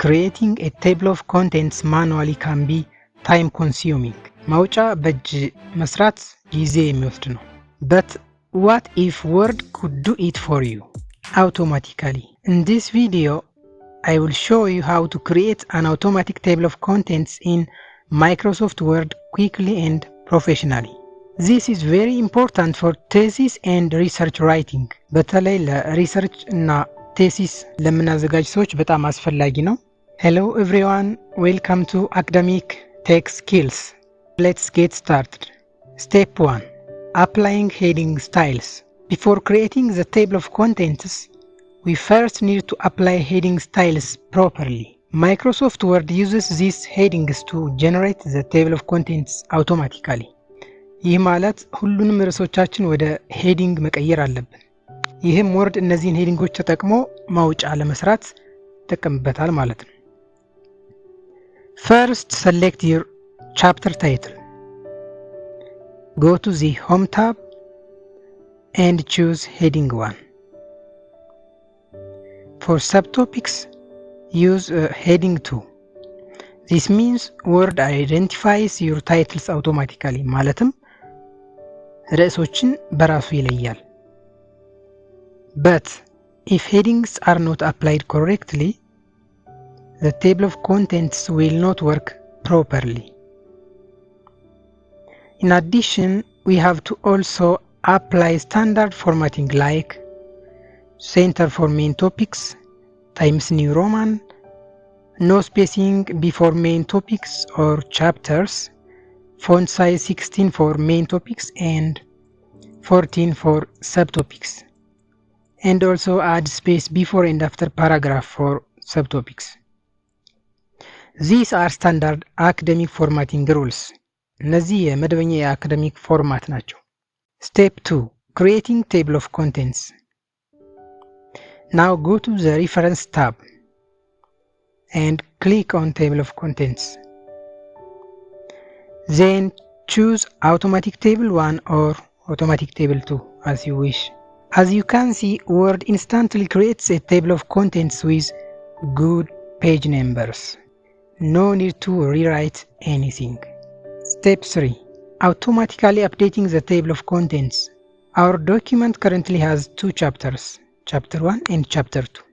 creating a table of contents manually can be time consuming. ማውጫ በእጅ መስራት ጊዜ የሚወስድ ነው። But what if Word could do it for you automatically? In this video, I will show you how to create an automatic table of contents in Microsoft Word quickly and professionally. This is very important for thesis and research writing. በተለይ ለሪሰርች እና ቴሲስ ለምናዘጋጅ ሰዎች በጣም አስፈላጊ ነው። Hello everyone, welcome to Academic Tech Skills. Let's get started. Step 1. Applying heading styles. Before creating the table of contents, we first need to apply heading styles properly. Microsoft Word uses these headings to generate the table of contents automatically. ይህ ማለት ሁሉንም ርዕሶቻችን ወደ ሄዲንግ መቀየር አለብን። ይህም ወርድ እነዚህን ሄዲንጎች ተጠቅሞ ማውጫ ለመስራት ይጠቀምበታል ማለት ነው። First, select your chapter title. Go to the Home tab and choose Heading 1. For subtopics, use Heading 2. This means Word identifies your titles automatically. ማለትም ርዕሶችን በራሱ ይለያል። But if headings are not applied correctly, the table of contents will not work properly. In addition, we have to also apply standard formatting like center for main topics, Times New Roman, no spacing before main topics or chapters, font size 16 for main topics and 14 for subtopics, and also add space before and after paragraph for subtopics. These are standard academic formatting rules. እነዚህ የመደበኛ የአካደሚክ ፎርማት ናቸው። Step 2. Creating table of contents. Now go to the Reference tab and click on Table of Contents. Then choose Automatic Table 1 or Automatic Table 2 as you wish. As you can see, Word instantly creates a table of contents with good page numbers. No need to rewrite anything. Step 3. Automatically updating the table of contents. Our document currently has 2 chapters, Chapter 1 and Chapter 2.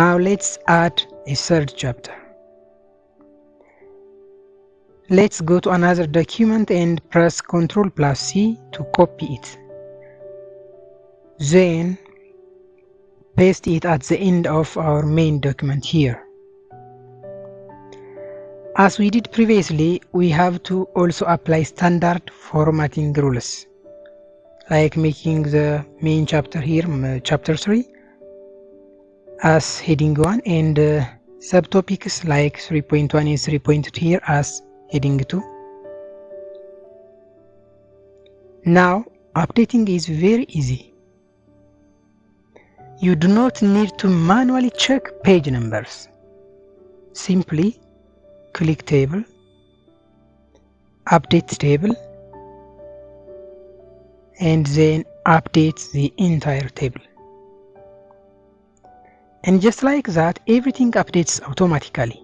Now let's add a third chapter. Let's go to another document and press Ctrl+C to copy it. Then paste it at the end of our main document here. As we did previously, we have to also apply standard formatting rules, like making the main chapter here, chapter 3, as heading 1 and subtopics like 3.1 and 3.2 here as heading 2. Now, updating is very easy. You do not need to manually check page numbers. Simply click Table, Update Table, and then update the entire table. And just like that, everything updates automatically.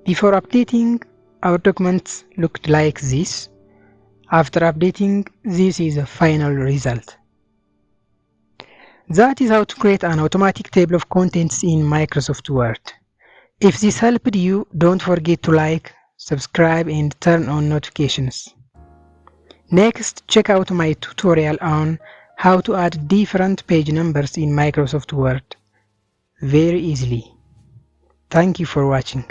Before updating, our documents looked like this. After updating, this is the final result. That is how to create an automatic table of contents in Microsoft Word. If this helped you, don't forget to like, subscribe and turn on notifications. Next, check out my tutorial on how to add different page numbers in Microsoft Word very easily. Thank you for watching.